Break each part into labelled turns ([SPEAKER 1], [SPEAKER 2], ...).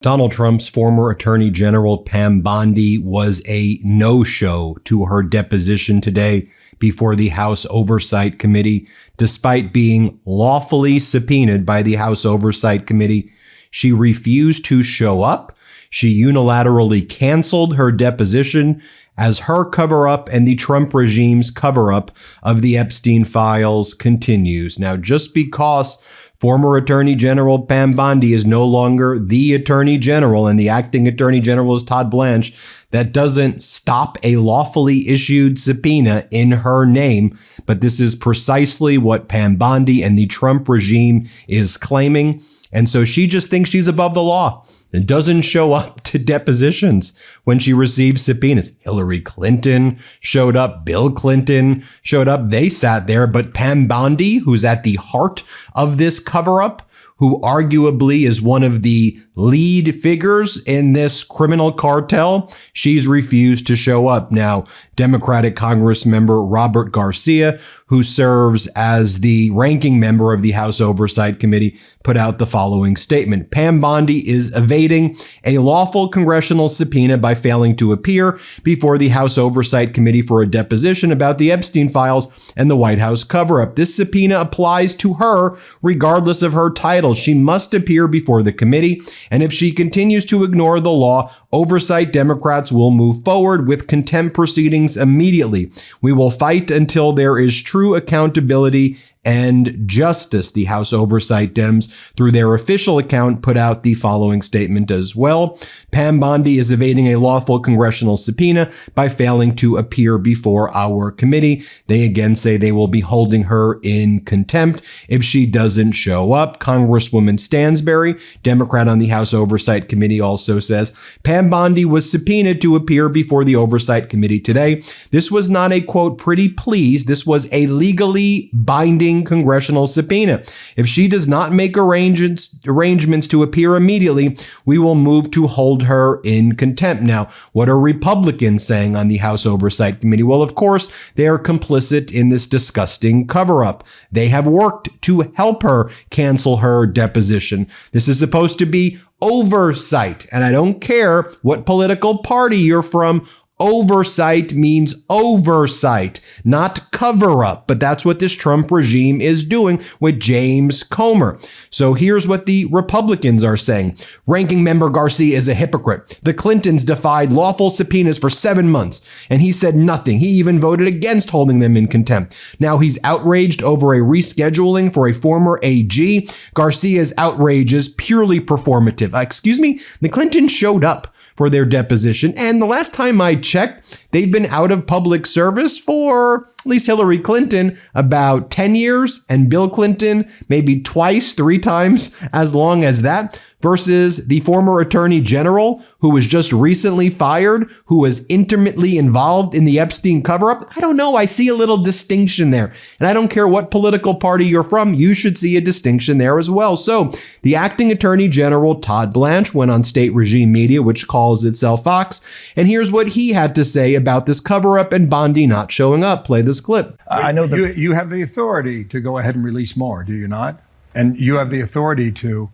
[SPEAKER 1] Donald Trump's former Attorney General Pam Bondi was a no-show to her deposition today before the House Oversight Committee. Despite being lawfully subpoenaed by the House Oversight Committee, she refused to show up. She unilaterally canceled her deposition as her cover-up and the Trump regime's cover-up of the Epstein files continues. Now, just because former Attorney General Pam Bondi is no longer the Attorney General and the acting Attorney General is Todd Blanche, that doesn't stop a lawfully issued subpoena in her name. But this is precisely what Pam Bondi and the Trump regime is claiming. And so she just thinks she's above the law and doesn't show up to depositions when she receives subpoenas. Hillary Clinton showed up. Bill Clinton showed up. They sat there. But Pam Bondi, who's at the heart of this cover-up, who arguably is one of the lead figures in this criminal cartel, she's refused to show up. Now, Democratic Congress member Robert Garcia, who serves as the ranking member of the House Oversight Committee, put out the following statement. Pam Bondi is evading a lawful congressional subpoena by failing to appear before the House Oversight Committee for a deposition about the Epstein files and the White House cover-up. This subpoena applies to her regardless of her title. She must appear before the committee, and if she continues to ignore the law, Oversight Democrats will move forward with contempt proceedings immediately. We will fight until there is true accountability and justice. The House Oversight Dems, through their official account, put out the following statement as well. Pam Bondi is evading a lawful congressional subpoena by failing to appear before our committee. They again say they will be holding her in contempt if she doesn't show up. Congresswoman Stansbury, Democrat on the House Oversight Committee, also says Pam Bondi was subpoenaed to appear before the Oversight Committee today. This was not a, quote, pretty please. This was a legally binding congressional subpoena. If she does not make arrangements to appear immediately, we will move to hold her in contempt. Now, what are Republicans saying on the House Oversight Committee? Well, of course, they are complicit in this disgusting cover-up. They have worked to help her cancel her deposition. This is supposed to be oversight, and I don't care what political party you're from. Oversight means oversight, not cover up. But that's what this Trump regime is doing with James Comer. So here's what the Republicans are saying. Ranking member Garcia is a hypocrite. The Clintons defied lawful subpoenas for 7 months, and he said nothing. He even voted against holding them in contempt. Now he's outraged over a rescheduling for a former AG. Garcia's outrage is purely performative. Excuse me? The Clintons showed up for their deposition, and the last time I checked, they've been out of public service for, at least Hillary Clinton, about 10 years, and Bill Clinton maybe twice, 3 times as long as that, versus the former Attorney General who was just recently fired, who was intimately involved in the Epstein cover-up. I don't know. I see a little distinction there. And I don't care what political party you're from, you should see a distinction there as well. So the acting Attorney General, Todd Blanche, went on state regime media, which calls itself Fox. And here's what he had to say about this cover-up and Bondi not showing up. Play this clip.
[SPEAKER 2] I know that you have the authority to go ahead and release more, do you not? And you have the authority to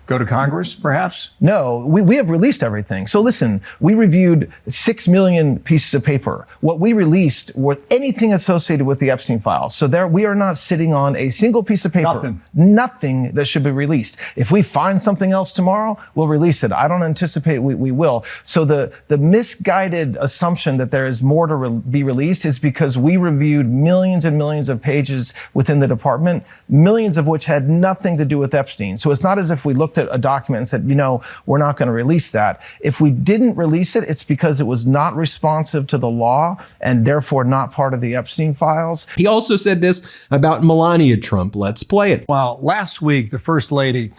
[SPEAKER 2] go to Congress, perhaps?
[SPEAKER 3] No, we have released everything. So listen, we reviewed 6 million pieces of paper. What we released was anything associated with the Epstein files. So there, we are not sitting on a single piece of paper. Nothing that should be released. If we find something else tomorrow, we'll release it. I don't anticipate we will. So the misguided assumption that there is more to be released is because we reviewed millions and millions of pages within the department, millions of which had nothing to do with Epstein. So it's not as if we looked at a document and said, you know, we're not going to release that. If we didn't release it, it's because it was not responsive to the law and therefore not part of the Epstein files.
[SPEAKER 1] He also said this about Melania Trump. Let's play it.
[SPEAKER 2] Well, last week, the First Lady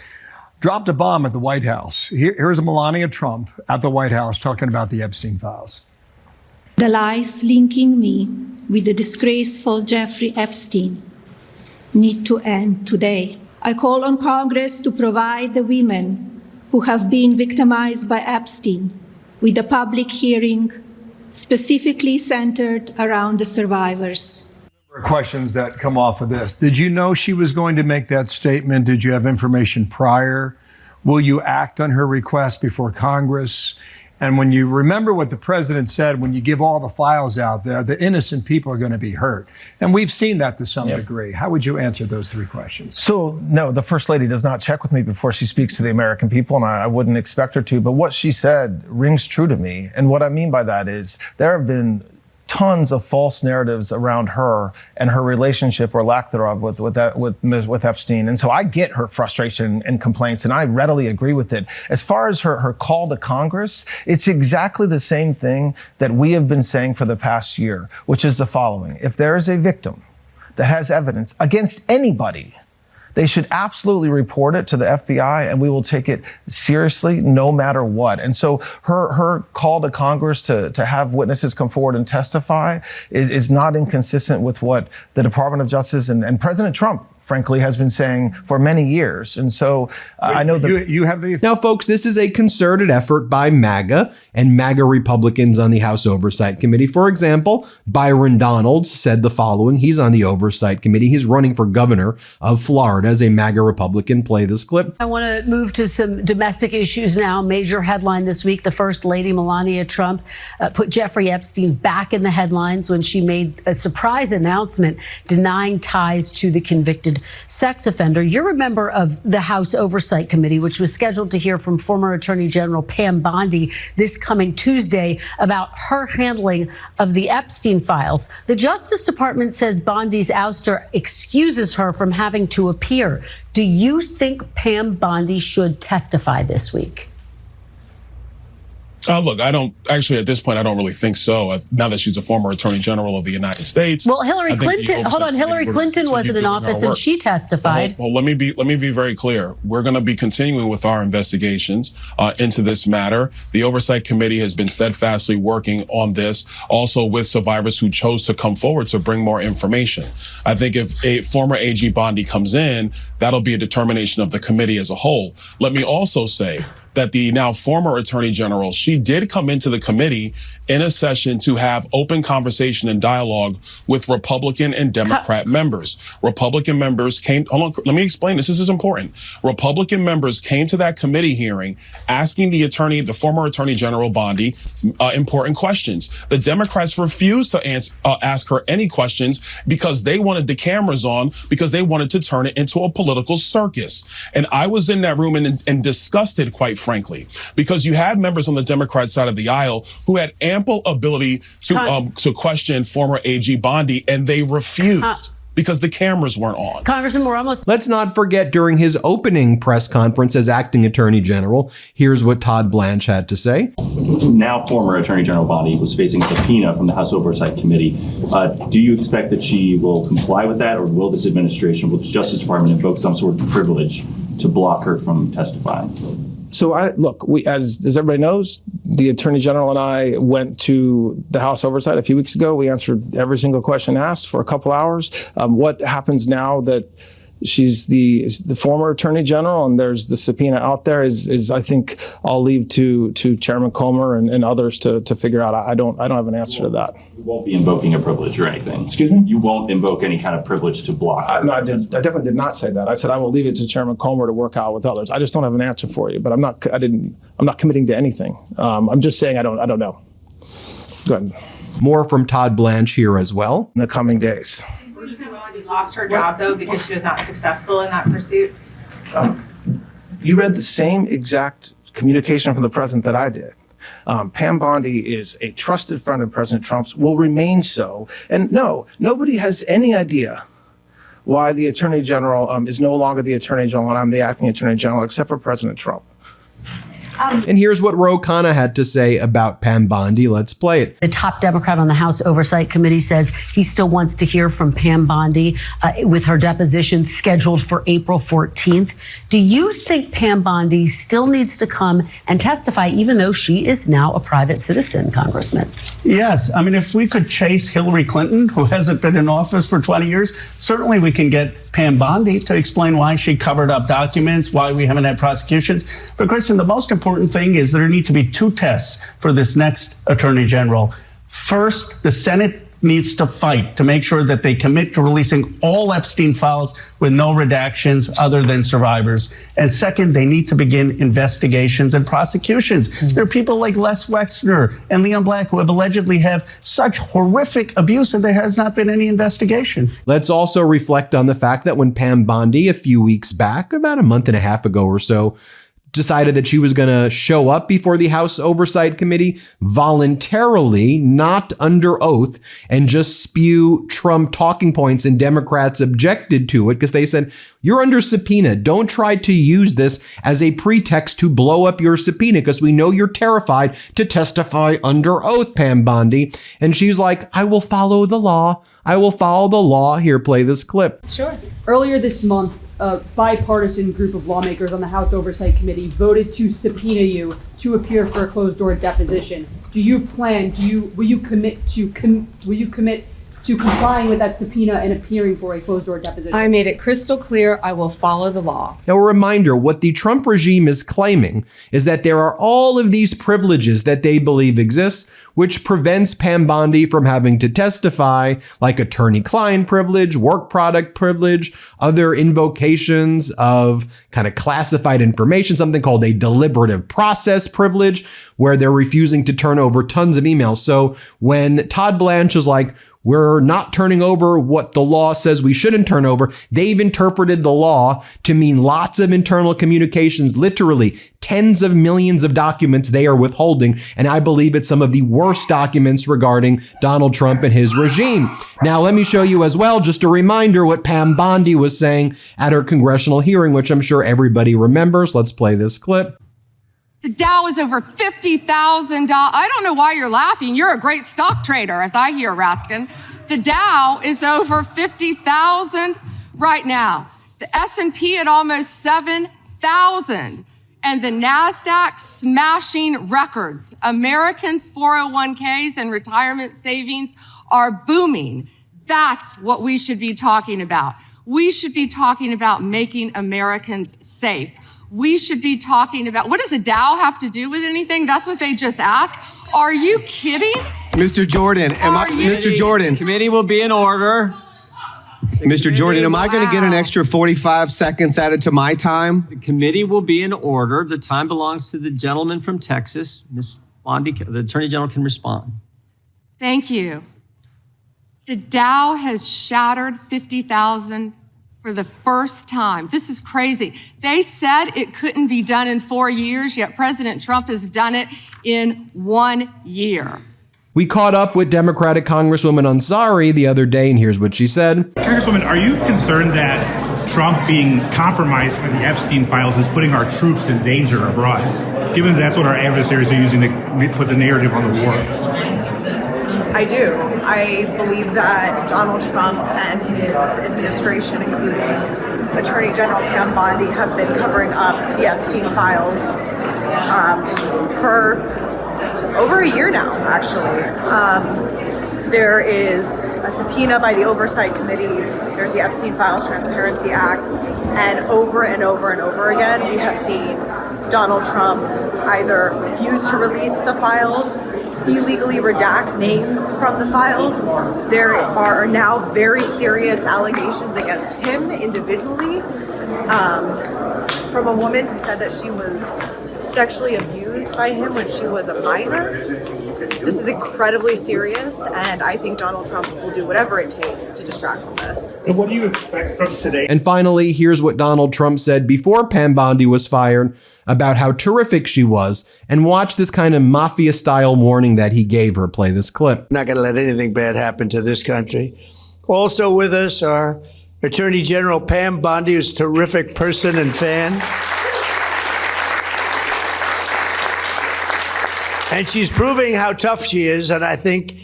[SPEAKER 2] dropped a bomb at the White House. Here's Melania Trump at the White House talking about the Epstein files.
[SPEAKER 4] The lies linking me with the disgraceful Jeffrey Epstein need to end today. I call on Congress to provide the women who have been victimized by Epstein with a public hearing specifically centered around the survivors.
[SPEAKER 2] There are questions that come off of this. Did you know she was going to make that statement? Did you have information prior? Will you act on her request before Congress? And when you remember what the president said, when you give all the files out there, the innocent people are going to be hurt. And we've seen that to some degree. How would you answer those three questions?
[SPEAKER 3] So, no, the First Lady does not check with me before she speaks to the American people, and I wouldn't expect her to. But what she said rings true to me. And what I mean by that is there have been tons of false narratives around her and her relationship or lack thereof with Epstein. And so I get her frustration and complaints, and I readily agree with it. As far as her call to Congress, it's exactly the same thing that we have been saying for the past year, which is the following. If there is a victim that has evidence against anybody, they should absolutely report it to the FBI, and we will take it seriously no matter what. And so her call to Congress to have witnesses come forward and testify is not inconsistent with what the Department of Justice and President Trump, frankly, has been saying for many years. And so I know that
[SPEAKER 2] you have the...
[SPEAKER 1] Now, folks, this is a concerted effort by MAGA and MAGA Republicans on the House Oversight Committee. For example, Byron Donalds said the following. He's on the Oversight Committee. He's running for governor of Florida as a MAGA Republican. Play this clip.
[SPEAKER 5] I want to move to some domestic issues now. Major headline this week. The First Lady, Melania Trump, put Jeffrey Epstein back in the headlines when she made a surprise announcement denying ties to the convicted sex offender. You're a member of the House Oversight Committee, which was scheduled to hear from former Attorney General Pam Bondi this coming Tuesday about her handling of the Epstein files. The Justice Department says Bondi's ouster excuses her from having to appear. Do you think Pam Bondi should testify this week?
[SPEAKER 6] Look, I don't actually at this point, I don't really think so. Now that she's a former Attorney General of the United States.
[SPEAKER 5] Well, Hillary Clinton, hold on, Hillary Clinton wasn't in office and she testified.
[SPEAKER 6] Well, let me be very clear. We're going to be continuing with our investigations into this matter. The Oversight Committee has been steadfastly working on this, also with survivors who chose to come forward to bring more information. I think if a former AG Bondi comes in, that'll be a determination of the committee as a whole. Let me also say that the now former Attorney General, she did come into the committee in a session to have open conversation and dialogue with Republican and Democrat members. Republican members came, hold on, let me explain this is important. Republican members came to that committee hearing asking the former Attorney General Bondi, important questions. The Democrats refused to ask her any questions because they wanted the cameras on, because they wanted to turn it into a political circus. And I was in that room and disgusted, quite frankly, because you had members on the Democrat side of the aisle who had ample ability to question former AG Bondi, and they refused because the cameras weren't on.
[SPEAKER 5] Congressman, we're almost...
[SPEAKER 1] Let's not forget, during his opening press conference as acting Attorney General, here's what Todd Blanche had to say.
[SPEAKER 7] Now former Attorney General Bondi was facing a subpoena from the House Oversight Committee. Do you expect that she will comply with that, or will this administration, will the Justice Department invoke some sort of privilege to block her from testifying?
[SPEAKER 3] So look, as everybody knows, the Attorney General and I went to the House Oversight a few weeks ago. We answered every single question asked for a couple hours. What happens now that she's the former Attorney General and there's the subpoena out there is I think I'll leave to Chairman Comer and others to figure out. I don't have an answer to that.
[SPEAKER 7] You won't be invoking a privilege or anything.
[SPEAKER 3] Excuse me?
[SPEAKER 7] You won't invoke any kind of privilege to block.
[SPEAKER 3] No, I definitely did not say that. I said I will leave it to Chairman Comer to work out with others. I just don't have an answer for you. But I'm not committing to anything. I'm just saying I don't know. Go ahead.
[SPEAKER 1] More from Todd Blanche here as well.
[SPEAKER 3] In the coming days.
[SPEAKER 8] Lost her job though because she was not successful in that pursuit.
[SPEAKER 3] You read the same exact communication from the president that I did. Pam Bondi is a trusted friend of President Trump's, will remain so. And no, nobody has any idea why the Attorney General is no longer the Attorney General and I'm the acting Attorney General, except for President Trump.
[SPEAKER 1] And here's what Ro Khanna had to say about Pam Bondi. Let's play it.
[SPEAKER 5] The top Democrat on the House Oversight Committee says he still wants to hear from Pam Bondi with her deposition scheduled for April 14th. Do you think Pam Bondi still needs to come and testify, even though she is now a private citizen, Congressman?
[SPEAKER 9] Yes. I mean, if we could chase Hillary Clinton, who hasn't been in office for 20 years, certainly we can get Pam Bondi to explain why she covered up documents, why we haven't had prosecutions. But, Kristen, the most important thing is there need to be two tests for this next Attorney General. First, the Senate needs to fight to make sure that they commit to releasing all Epstein files with no redactions other than survivors. And second, they need to begin investigations and prosecutions. There are people like Les Wexner and Leon Black who have allegedly have such horrific abuse and there has not been any investigation.
[SPEAKER 1] Let's also reflect on the fact that when Pam Bondi a few weeks back, about a month and a half ago or so, decided that she was going to show up before the House Oversight Committee voluntarily, not under oath, and just spew Trump talking points, and Democrats objected to it because they said, you're under subpoena. Don't try to use this as a pretext to blow up your subpoena because we know you're terrified to testify under oath, Pam Bondi. And she's like, I will follow the law. I will follow the law. Here, play this clip.
[SPEAKER 10] Sure. Earlier this month, a bipartisan group of lawmakers on the House Oversight Committee voted to subpoena you to appear for a closed-door deposition. Will you commit to complying with that subpoena and appearing for a closed-door deposition?
[SPEAKER 11] I made it crystal clear I will follow the law.
[SPEAKER 1] Now, a reminder, what the Trump regime is claiming is that there are all of these privileges that they believe exist, which prevents Pam Bondi from having to testify, like attorney-client privilege, work product privilege, other invocations of kind of classified information, something called a deliberative process privilege, where they're refusing to turn over tons of emails. So when Todd Blanche is like, we're not turning over what the law says we shouldn't turn over, they've interpreted the law to mean lots of internal communications, literally tens of millions of documents they are withholding. And I believe it's some of the worst documents regarding Donald Trump and his regime. Now, let me show you as well, just a reminder, what Pam Bondi was saying at her congressional hearing, which I'm sure everybody remembers. Let's play this clip.
[SPEAKER 12] The Dow is over $50,000. I don't know why you're laughing. You're a great stock trader, as I hear, Raskin. The Dow is over 50,000 right now. The S&P at almost 7,000. And the NASDAQ smashing records. Americans' 401ks and retirement savings are booming. That's what we should be talking about. We should be talking about making Americans safe. We should be talking about, what does a Dow have to do with anything? That's what they just asked. Are you kidding?
[SPEAKER 13] Mr. Jordan, Mr. Jordan.
[SPEAKER 14] Committee will be in order.
[SPEAKER 13] Mr. Jordan, am I going to get an extra 45 seconds added to my time?
[SPEAKER 14] The committee will be in order. The time belongs to the gentleman from Texas. Ms. Bondi, the Attorney General can respond.
[SPEAKER 12] Thank you. The Dow has shattered 50,000 for the first time. This is crazy. They said it couldn't be done in 4 years, yet President Trump has done it in 1 year.
[SPEAKER 1] We caught up with Democratic Congresswoman Ansari the other day, and here's what she said.
[SPEAKER 15] Congresswoman, are you concerned that Trump being compromised by the Epstein files is putting our troops in danger abroad, given that that's what our adversaries are using to put the narrative on the war?
[SPEAKER 11] I do. I believe that Donald Trump and his administration, including Attorney General Pam Bondi, have been covering up the Epstein files for over a year now, actually. There is a subpoena by the Oversight Committee. There's the Epstein Files Transparency Act. And over and over and over again, we have seen Donald Trump either refuse to release the files, illegally redact names from the files. There are now very serious allegations against him individually from a woman who said that she was sexually abused by him when she was a minor. This is incredibly serious, and I think Donald Trump will do whatever it takes to distract from this.
[SPEAKER 15] And what do you expect from today?
[SPEAKER 1] And finally, here's what Donald Trump said before Pam Bondi was fired about how terrific she was. And watch this kind of mafia-style warning that he gave her. Play this clip.
[SPEAKER 16] Not going to let anything bad happen to this country. Also with us are Attorney General Pam Bondi, who's a terrific person and fan. And she's proving how tough she is, and I think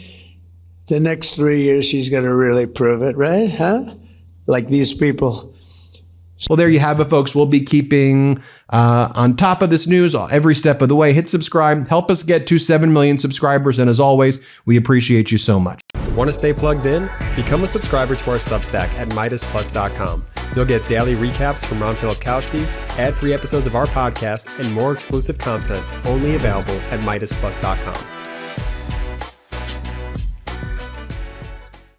[SPEAKER 16] the next 3 years she's going to really prove it, right? Huh? Like these people.
[SPEAKER 1] Well, there you have it, folks. We'll be keeping on top of this news every step of the way. Hit subscribe. Help us get to 7 million subscribers. And as always, we appreciate you so much.
[SPEAKER 17] Want to stay plugged in? Become a subscriber to our Substack at MeidasPlus.com. You'll get daily recaps from Ron Filipkowski, ad-free episodes of our podcast, and more exclusive content only available at MeidasPlus.com.